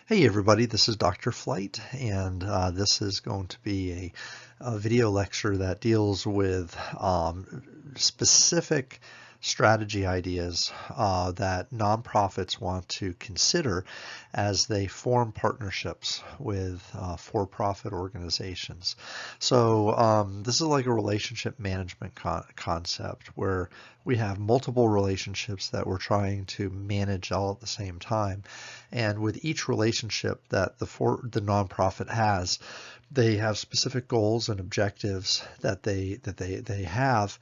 Hey everybody, this is Dr. Flight, and this is going to be a video lecture that deals with specific strategy ideas that nonprofits want to consider as they form partnerships with for-profit organizations. So this is like a relationship management concept where we have multiple relationships that we're trying to manage all at the same time. And with each relationship that the nonprofit has, they have specific goals and objectives that they have,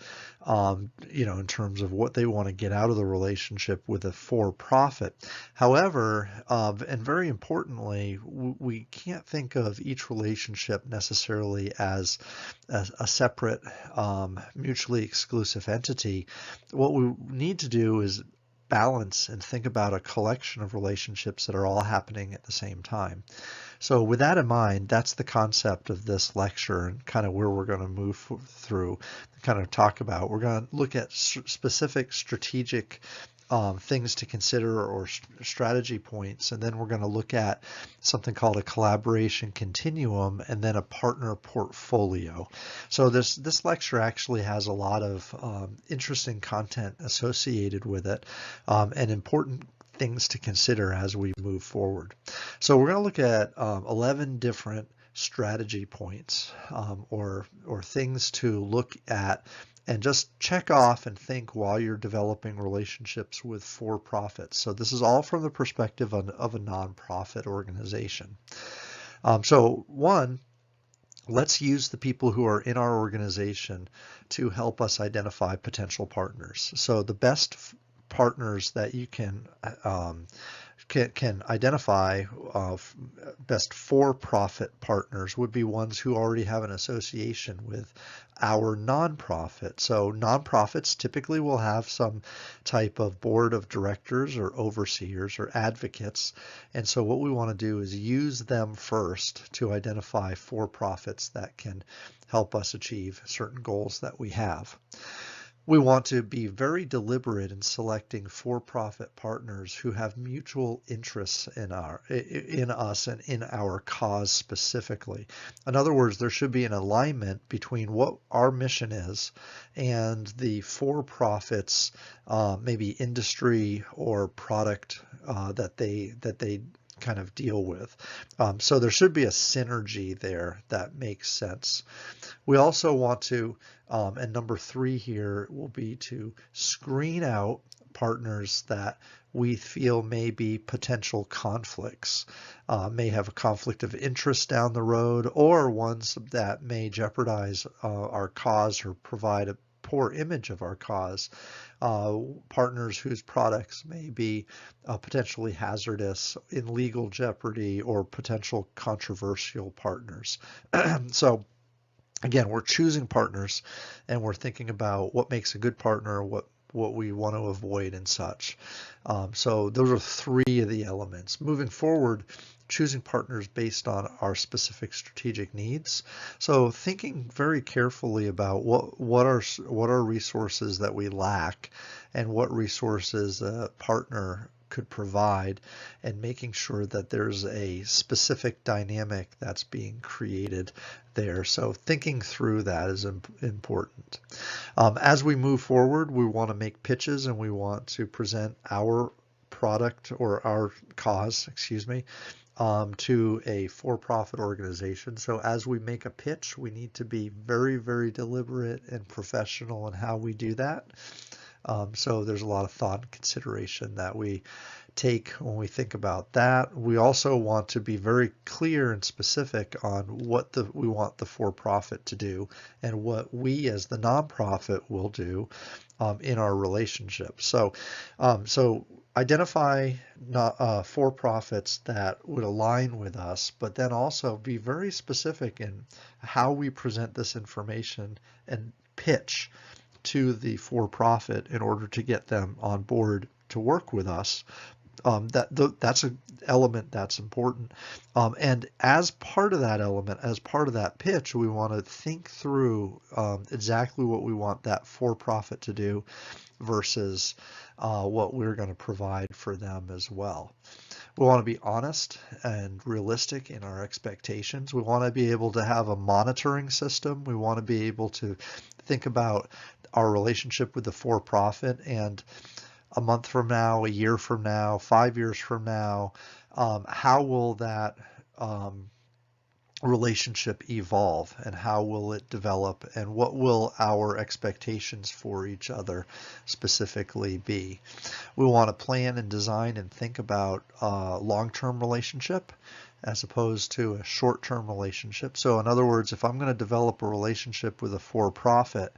in terms of what they want to get out of the relationship with a for-profit. However, and very importantly, we can't think of each relationship necessarily as a separate, mutually exclusive entity. What we need to do is balance and think about a collection of relationships that are all happening at the same time. So with that in mind, that's the concept of this lecture and kind of where we're going to move through, kind of talk about. We're going to look at specific strategic things to consider or strategy points, and then we're going to look at something called a collaboration continuum and then a partner portfolio. So this lecture actually has a lot of interesting content associated with it, and important things to consider as we move forward. So we're going to look at 11 different strategy points, or things to look at and just check off and think while you're developing relationships with for-profits. So this is all from the perspective of a nonprofit organization. So one, let's use the people who are in our organization to help us identify potential partners. So the best partners that you can identify, best for-profit partners would be ones who already have an association with our nonprofit. So nonprofits typically will have some type of board of directors or overseers or advocates. And so what we want to do is use them first to identify for-profits that can help us achieve certain goals that we have. We want to be very deliberate in selecting for-profit partners who have mutual interests in us and in our cause specifically. In other words, there should be an alignment between what our mission is and the for-profits, maybe industry or product that they kind of deal with. So there should be a synergy there that makes sense. We also want to, and number 3 here will be to screen out partners that we feel may be potential conflicts, may have a conflict of interest down the road, or ones that may jeopardize our cause or provide a poor image of our cause. Partners whose products may be potentially hazardous, in legal jeopardy, or potential controversial partners. So again, we're choosing partners and we're thinking about what makes a good partner, what we want to avoid and such. So those are 3 of the elements. Moving forward, choosing partners based on our specific strategic needs. So thinking very carefully about what are resources that we lack and what resources a partner could provide, and making sure that there's a specific dynamic that's being created there. So thinking through that is important. As we move forward, we want to make pitches and we want to present our product or our cause, excuse me, to a for-profit organization. So as we make a pitch, we need to be very, very deliberate and professional in how we do that. So there's a lot of thought and consideration that we take when we think about that. We also want to be very clear and specific on what we want the for-profit to do and what we as the nonprofit will do in our relationship. So identify for-profits that would align with us, but then also be very specific in how we present this information and pitch to the for-profit in order to get them on board to work with us. That's an element that's important. And as part of that element, as part of that pitch, we want to think through exactly what we want that for-profit to do versus what we're going to provide for them as well. We want to be honest and realistic in our expectations. We want to be able to have a monitoring system. We want to be able to think about our relationship with the for-profit, and a month from now, a year from now, 5 years from now, how will that relationship evolve, and how will it develop, and what will our expectations for each other specifically be? We want to plan and design and think about a long-term relationship as opposed to a short-term relationship. So in other words, if I'm going to develop a relationship with a for-profit,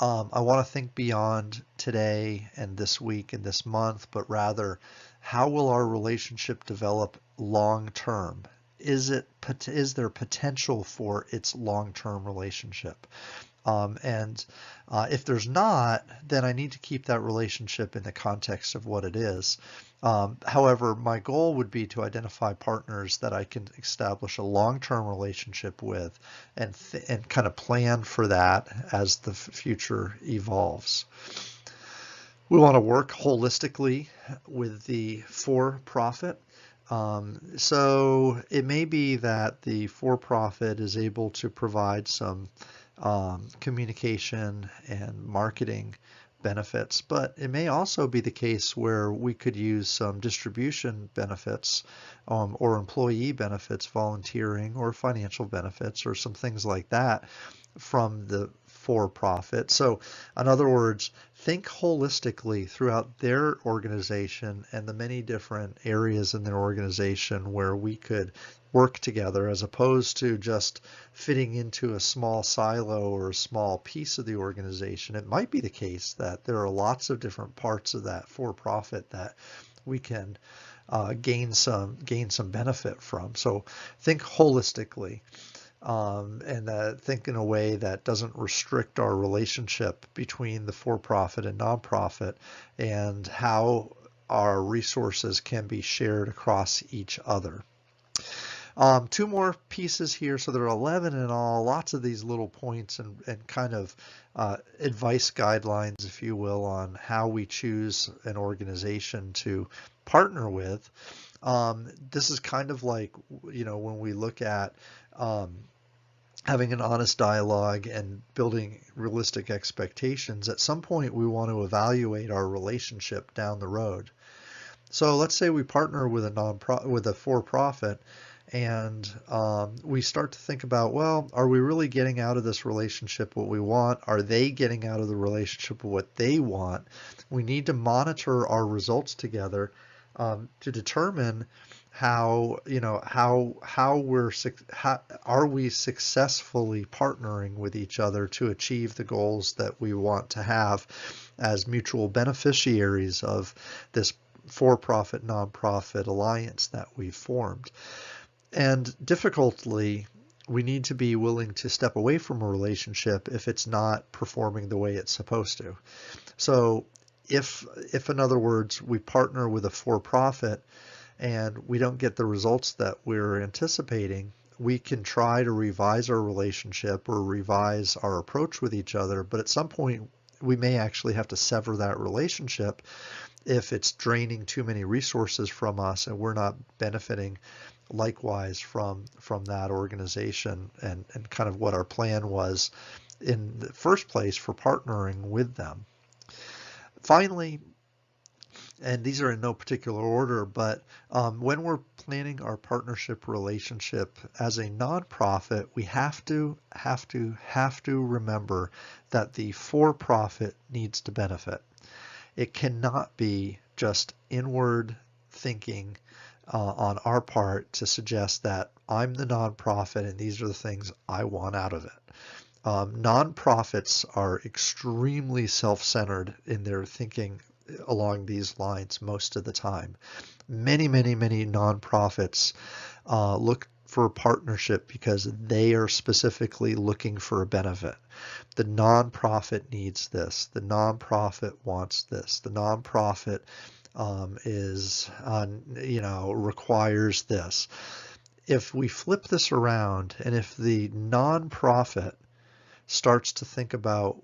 I want to think beyond today and this week and this month, but rather, how will our relationship develop long term? Is there potential for its long-term relationship? And if there's not, then I need to keep that relationship in the context of what it is. However, my goal would be to identify partners that I can establish a long-term relationship with, and kind of plan for that as the future evolves. We want to work holistically with the for-profit. So it may be that the for-profit is able to provide some communication and marketing benefits, but it may also be the case where we could use some distribution benefits, or employee benefits, volunteering, or financial benefits, or some things like that from the for-profit. So in other words, think holistically throughout their organization and the many different areas in their organization where we could work together, as opposed to just fitting into a small silo or a small piece of the organization. It might be the case that there are lots of different parts of that for-profit that we can gain some benefit from. So think holistically. And think in a way that doesn't restrict our relationship between the for-profit and nonprofit, and how our resources can be shared across each other. Two more pieces here, so there are 11 in all, lots of these little points and kind of advice guidelines, if you will, on how we choose an organization to partner with. This is kind of like, when we look at having an honest dialogue and building realistic expectations, at some point we want to evaluate our relationship down the road. So let's say we partner with a for-profit, and we start to think about, well, are we really getting out of this relationship what we want? Are they getting out of the relationship what they want? We need to monitor our results together to determine how are we successfully partnering with each other to achieve the goals that we want to have as mutual beneficiaries of this for-profit nonprofit alliance that we've formed. And difficultly, we need to be willing to step away from a relationship if it's not performing the way it's supposed to. So if in other words, we partner with a for-profit and we don't get the results that we're anticipating, we can try to revise our relationship or revise our approach with each other, but at some point we may actually have to sever that relationship if it's draining too many resources from us and we're not benefiting likewise from that organization and kind of what our plan was in the first place for partnering with them. Finally, and these are in no particular order, but when we're planning our partnership relationship as a nonprofit, we have to remember that the for-profit needs to benefit. It cannot be just inward thinking on our part to suggest that I'm the nonprofit and these are the things I want out of it. Nonprofits are extremely self-centered in their thinking along these lines most of the time. Many nonprofits look for a partnership because they are specifically looking for a benefit. The nonprofit needs this. The nonprofit wants this. The nonprofit requires this. If we flip this around, and if the nonprofit starts to think about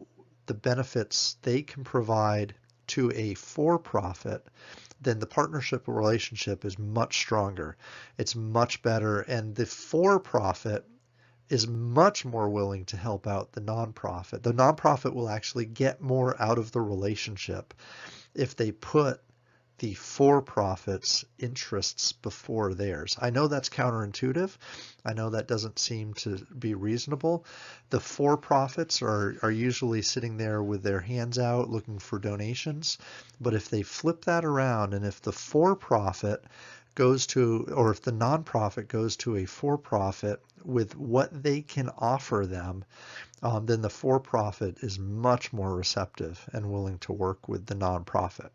the benefits they can provide to a for-profit, then the partnership relationship is much stronger. It's much better, and the for-profit is much more willing to help out the nonprofit. The nonprofit will actually get more out of the relationship if they put the for-profit's interests before theirs. I know that's counterintuitive. I know that doesn't seem to be reasonable. The for-profits are usually sitting there with their hands out looking for donations. But if they flip that around, and if the for-profit goes to, or if the nonprofit goes to a for-profit with what they can offer them, then the for-profit is much more receptive and willing to work with the nonprofit.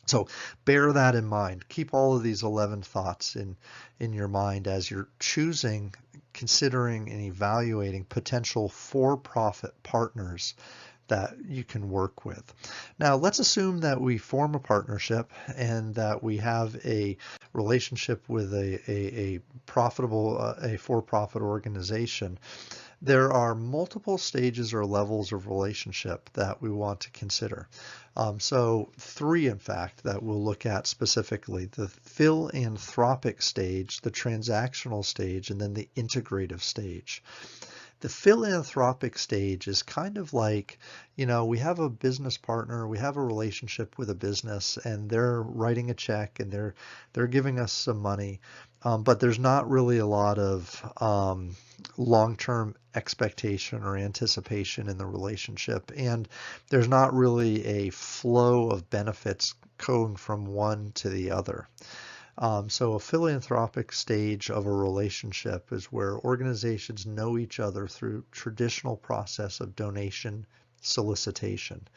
So bear that in mind. Keep all of these 11 thoughts in your mind as you're choosing, considering, and evaluating potential for-profit partners that you can work with. Now, let's assume that we form a partnership and that we have a relationship with a profitable, a for-profit organization. There are multiple stages or levels of relationship that we want to consider. So 3, in fact, that we'll look at specifically: the philanthropic stage, the transactional stage, and then the integrative stage. The philanthropic stage is kind of like, we have a business partner, we have a relationship with a business, and they're writing a check and they're giving us some money, but there's not really a lot of long-term expectation or anticipation in the relationship, and there's not really a flow of benefits going from one to the other. So a philanthropic stage of a relationship is where organizations know each other through traditional process of donation solicitation.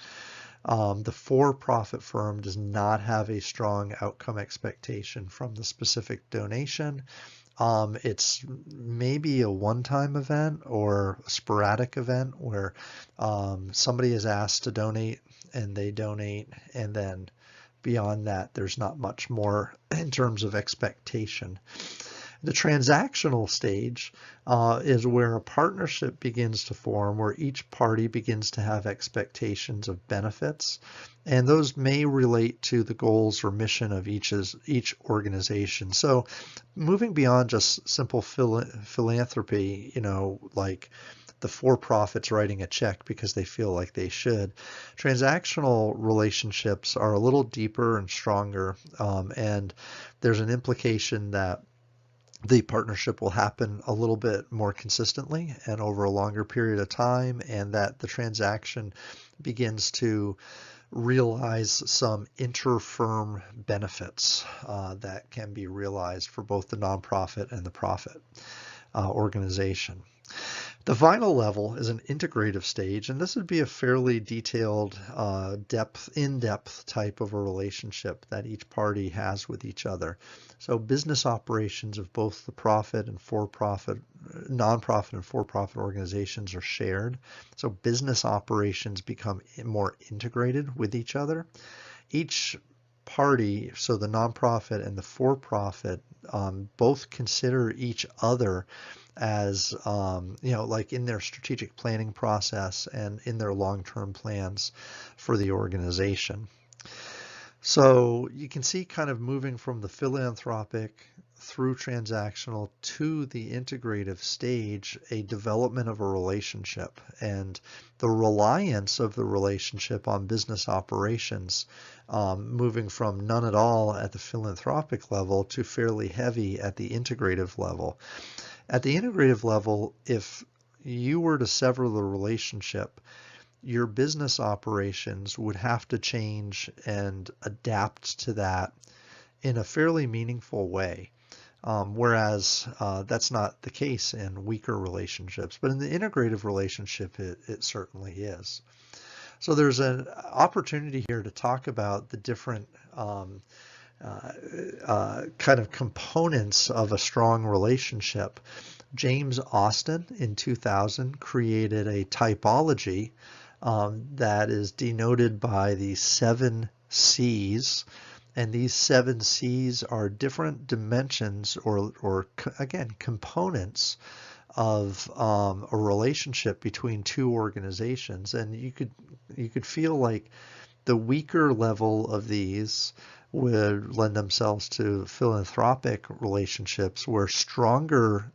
The for-profit firm does not have a strong outcome expectation from the specific donation. It's maybe a one-time event or a sporadic event where somebody is asked to donate and they donate, and then beyond that, there's not much more in terms of expectation. The transactional stage is where a partnership begins to form, where each party begins to have expectations of benefits, and those may relate to the goals or mission of each organization. So moving beyond just simple philanthropy, like the for-profits writing a check because they feel like they should. Transactional relationships are a little deeper and stronger, and there's an implication that the partnership will happen a little bit more consistently and over a longer period of time, and that the transaction begins to realize some inter-firm benefits that can be realized for both the nonprofit and the profit organization. The final level is an integrative stage, and this would be a fairly detailed, in-depth type of a relationship that each party has with each other. So business operations of both the profit and for-profit, nonprofit and for-profit organizations are shared. So business operations become more integrated with each other. Each party, so the nonprofit and the for-profit, both consider each other as, like in their strategic planning process and in their long-term plans for the organization. So you can see kind of moving from the philanthropic through transactional to the integrative stage, a development of a relationship and the reliance of the relationship on business operations, moving from none at all at the philanthropic level to fairly heavy at the integrative level. At the integrative level, if you were to sever the relationship, your business operations would have to change and adapt to that in a fairly meaningful way. Whereas that's not the case in weaker relationships, but in the integrative relationship, it certainly is. So there's an opportunity here to talk about the different kind of components of a strong relationship. James Austin in 2000 created a typology that is denoted by the 7 C's. And these 7 C's are different dimensions or again, components of a relationship between two organizations. And you could feel like the weaker level of these would lend themselves to philanthropic relationships where stronger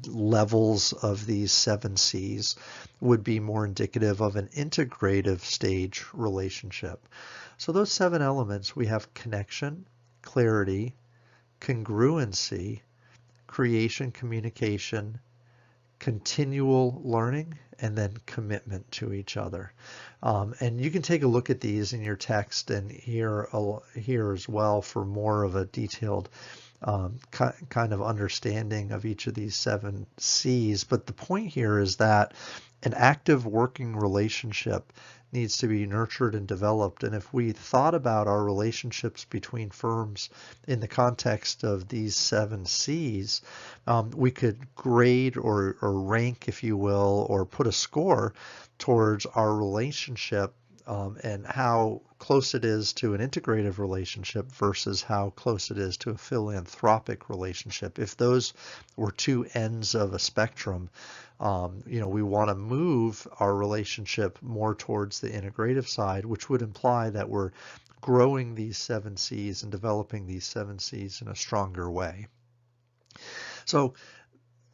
levels of these 7 C's would be more indicative of an integrative stage relationship. So those 7 elements, we have connection, clarity, congruency, creation, communication, continual learning, and then commitment to each other. And you can take a look at these in your text and here as well for more of a detailed kind of understanding of each of these 7 C's. But the point here is that an active working relationship needs to be nurtured and developed. And if we thought about our relationships between firms in the context of these 7 C's, we could grade or rank, if you will, or put a score towards our relationship and how close it is to an integrative relationship versus how close it is to a philanthropic relationship. If those were 2 ends of a spectrum, we want to move our relationship more towards the integrative side, which would imply that we're growing these 7 C's and developing these 7 C's in a stronger way. So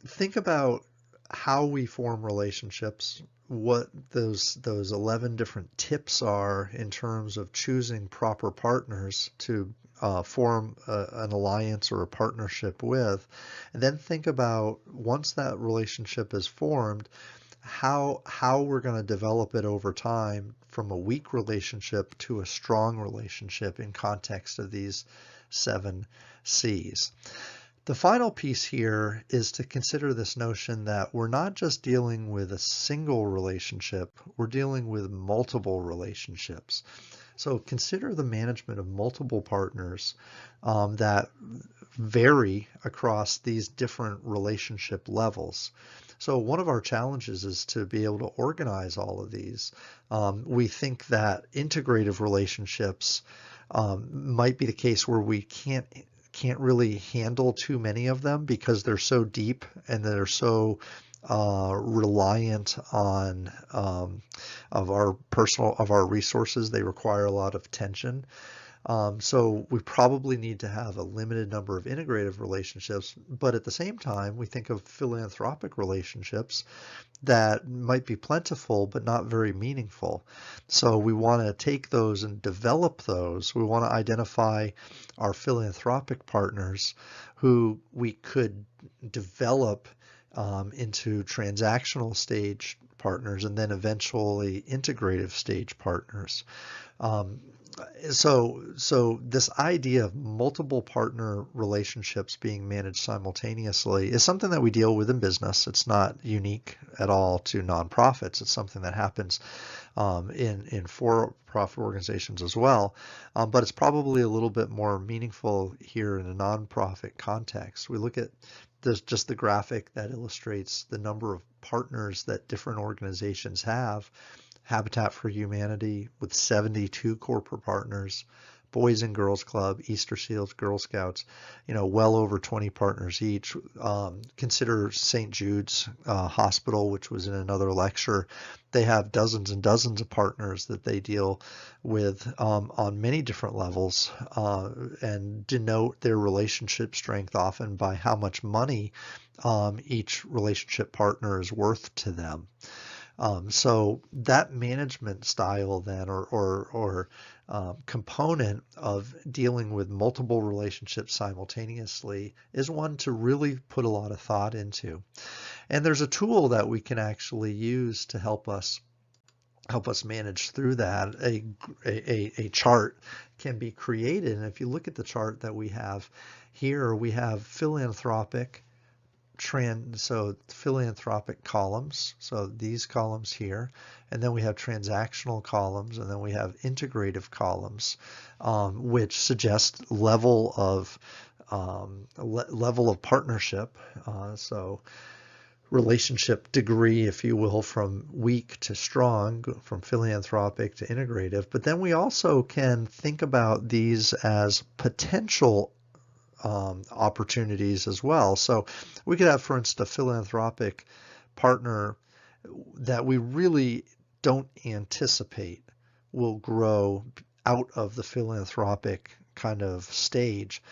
think about how we form relationships, what those 11 different tips are in terms of choosing proper partners to form an alliance or a partnership with, and then think about once that relationship is formed, how we're going to develop it over time from a weak relationship to a strong relationship in context of these 7 C's. The final piece here is to consider this notion that we're not just dealing with a single relationship, we're dealing with multiple relationships. So consider the management of multiple partners that vary across these different relationship levels. So one of our challenges is to be able to organize all of these. We think that integrative relationships might be the case where we can't really handle too many of them because they're so deep and they're so reliant on of our resources. They require a lot of attention. So we probably need to have a limited number of integrative relationships, but at the same time, we think of philanthropic relationships that might be plentiful but not very meaningful. So we want to take those and develop those. We want to identify our philanthropic partners who we could develop into transactional stage partners and then eventually integrative stage partners. So this idea of multiple partner relationships being managed simultaneously is something that we deal with in business. It's not unique at all to nonprofits. It's something that happens in for-profit organizations as well, but it's probably a little bit more meaningful here in a nonprofit context. We look at just the graphic that illustrates the number of partners that different organizations have. Habitat for Humanity with 72 corporate partners, Boys and Girls Club, Easter Seals, Girl Scouts, well over 20 partners each. Consider St. Jude's Hospital, which was in another lecture. They have dozens and dozens of partners that they deal with on many different levels and denote their relationship strength often by how much money each relationship partner is worth to them. So that management style then or component of dealing with multiple relationships simultaneously is one to really put a lot of thought into. And there's a tool that we can actually use to help us manage through that. A chart can be created, and if you look at the chart that we have here, we have philanthropic columns, so these columns here, and then we have transactional columns, and then we have integrative columns, which suggest level of partnership, so relationship degree, if you will, from weak to strong, from philanthropic to integrative. But then we also can think about these as potential opportunities as well. So we could have, for instance, a philanthropic partner that we really don't anticipate will grow out of the philanthropic kind of stage.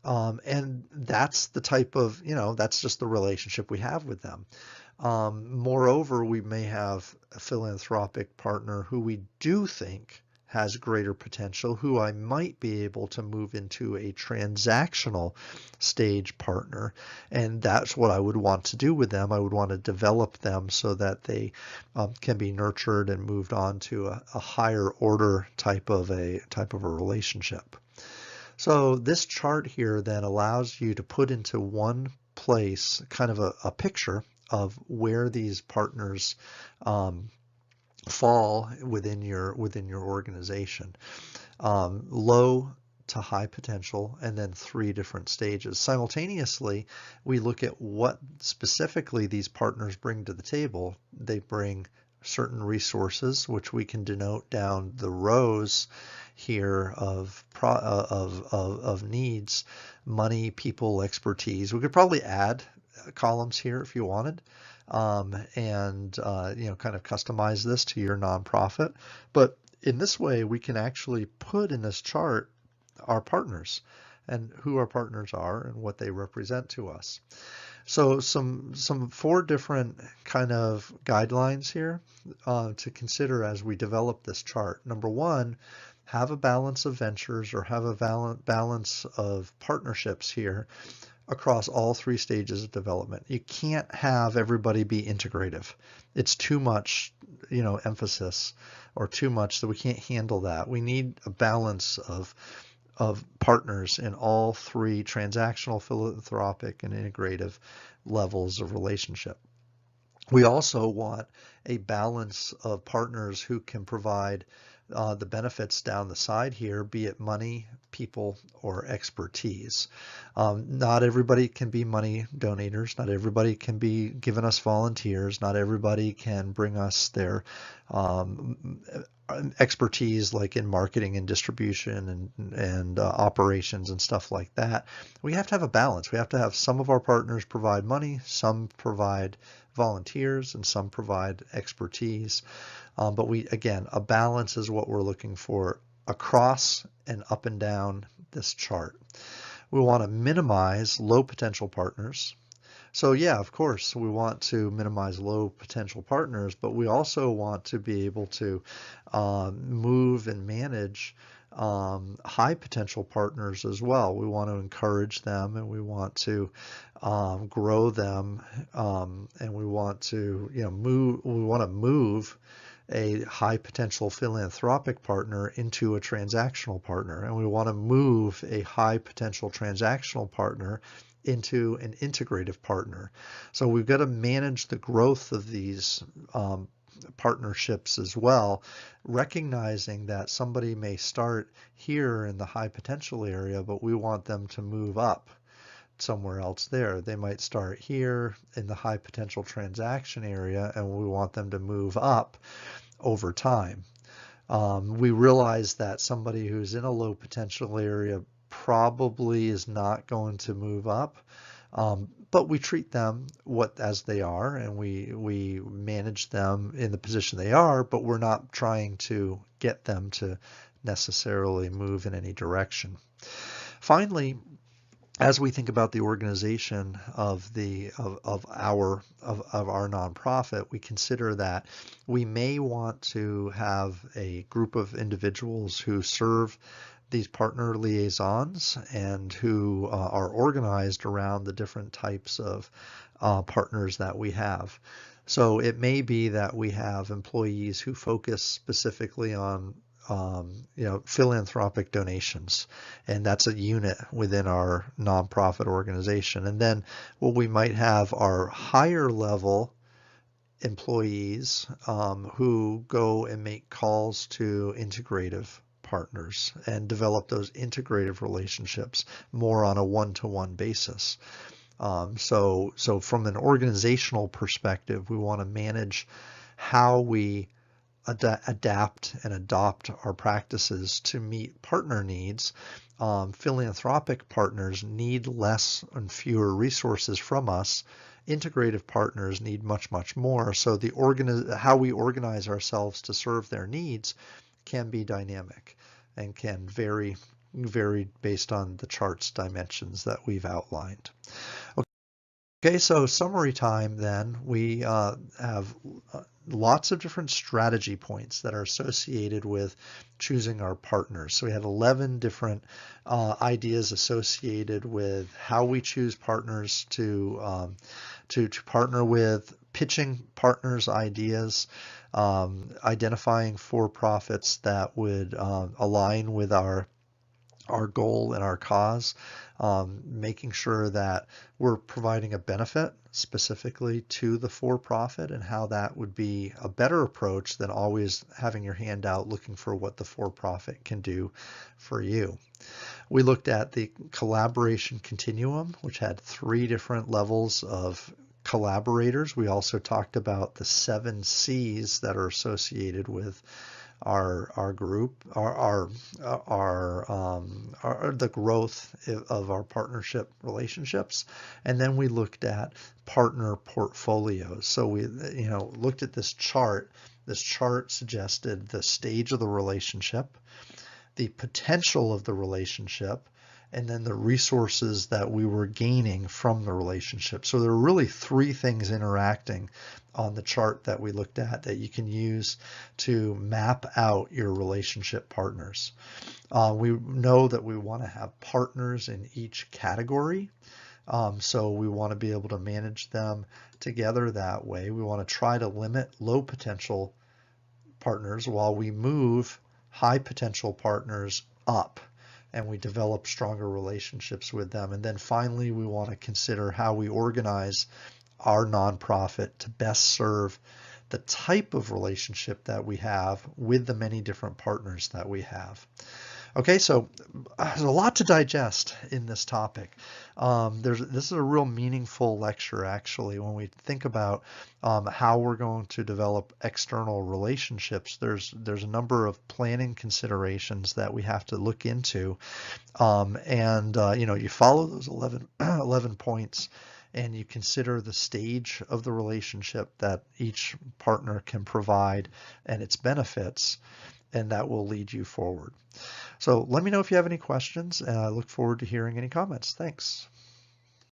And that's the type of, that's just the relationship we have with them. Moreover, we may have a philanthropic partner who we do think has greater potential, who I might be able to move into a transactional stage partner. And that's what I would want to do with them. I would want to develop them so that they can be nurtured and moved on to a higher order type of a relationship. So this chart here then allows you to put into one place kind of a picture of where these partners fall within your organization. Low to high potential, and then 3 different stages. Simultaneously, we look at what specifically these partners bring to the table. They bring certain resources, which we can denote down the rows here of needs: money, people, expertise. We could probably add columns here if you wanted, and kind of customize this to your nonprofit. But in this way, we can actually put in this chart our partners and who our partners are and what they represent to us. So some 4 different kind of guidelines here to consider as we develop this chart. Number 1, have a balance of ventures, or have a balance of partnerships here across all 3 stages of development. You can't have everybody be integrative. It's too much, emphasis, or too much, so we can't handle that. We need a balance of partners in all 3 transactional, philanthropic, and integrative levels of relationship. We also want a balance of partners who can provide the benefits down the side here, be it money, people, or expertise. Not everybody can be money donators. Not everybody can be giving us volunteers. Not everybody can bring us their expertise, like in marketing and distribution and operations and stuff like that. We have to have a balance. We have to have some of our partners provide money, some provide volunteers, and some provide expertise. But again, a balance is what we're looking for across and up and down this chart. We want to minimize low potential partners. So yeah, of course, we want to minimize low potential partners, but we also want to be able to move and manage high potential partners as well. We want to encourage them, and we want to grow them, and we want to move a high potential philanthropic partner into a transactional partner, and we want to move a high potential transactional partner into an integrative partner. So we've got to manage the growth of these partnerships as well, recognizing that somebody may start here in the high potential area, but we want them to move up somewhere else there. They might start here in the high potential transaction area, and we want them to move up over time. We realize that somebody who's in a low potential area probably is not going to move up, but we treat them as they are, and we manage them in the position they are, but we're not trying to get them to necessarily move in any direction. Finally, as we think about the organization of our nonprofit, we consider that we may want to have a group of individuals who serve these partner liaisons and who are organized around the different types of partners that we have. So it may be that we have employees who focus specifically on philanthropic donations, and that's a unit within our nonprofit organization. And then what we might have are higher level employees who go and make calls to integrative partners and develop those integrative relationships more on a one-to-one basis. So from an organizational perspective, we want to manage how we adapt and adopt our practices to meet partner needs. Philanthropic partners need less and fewer resources from us. Integrative partners need much, much more. So how we organize ourselves to serve their needs can be dynamic and can vary varied based on the chart's dimensions that we've outlined. Okay, so summary time then. We have lots of different strategy points that are associated with choosing our partners. So we had 11 different ideas associated with how we choose partners to partner with, pitching partners' ideas, identifying for-profits that would align with our goal and our cause, making sure that we're providing a benefit specifically to the for-profit and how that would be a better approach than always having your hand out looking for what the for-profit can do for you. We looked at the collaboration continuum, which had 3 different levels of collaborators. We also talked about the 7 C's that are associated with our group, the growth of our partnership relationships, and then we looked at partner portfolios. So we looked at this chart. This chart suggested the stage of the relationship, the potential of the relationship, and then the resources that we were gaining from the relationship. So there are really 3 things interacting on the chart that we looked at that you can use to map out your relationship partners. We know that we want to have partners in each category. So we want to be able to manage them together that way. We want to try to limit low potential partners while we move high potential partners up, and we develop stronger relationships with them. And then finally, we want to consider how we organize our nonprofit to best serve the type of relationship that we have with the many different partners that we have. Okay, so there's a lot to digest in this topic. This is a real meaningful lecture, actually, when we think about how we're going to develop external relationships. There's a number of planning considerations that we have to look into, you follow those 11 points, and you consider the stage of the relationship that each partner can provide and its benefits, and that will lead you forward. So let me know if you have any questions, and I look forward to hearing any comments. Thanks.